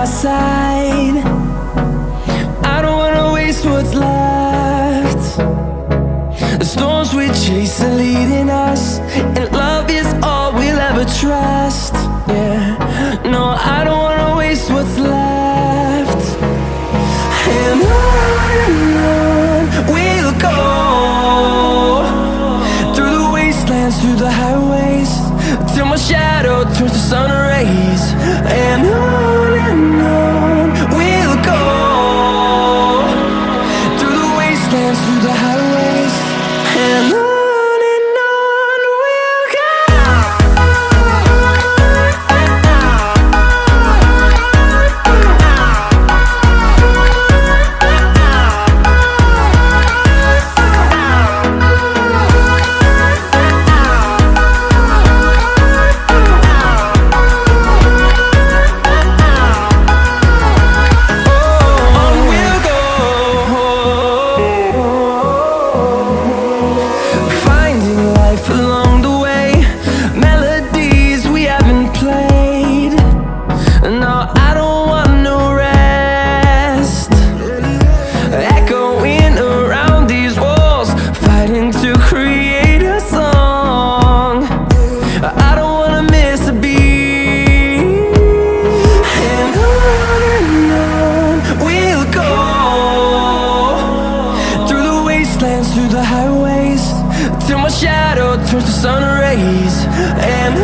side. I don't wanna waste what's left. The storms we chase are leading us, and love is all we'll ever trust. Yeah, no, I don't wanna waste what's left. And on we'll go, through the wastelands, through the highways, till my shadow turns to sun rays. And on we'll go, through the wastelands, through the highways, and on we'll go. Along the way, melodies we haven't played. No, I don't want no rest. Echoing around these walls, fighting to create a song. I don't wanna miss a beat. And on we'll go, through the wastelands, through the highways, till my shadow turns to sun rays. And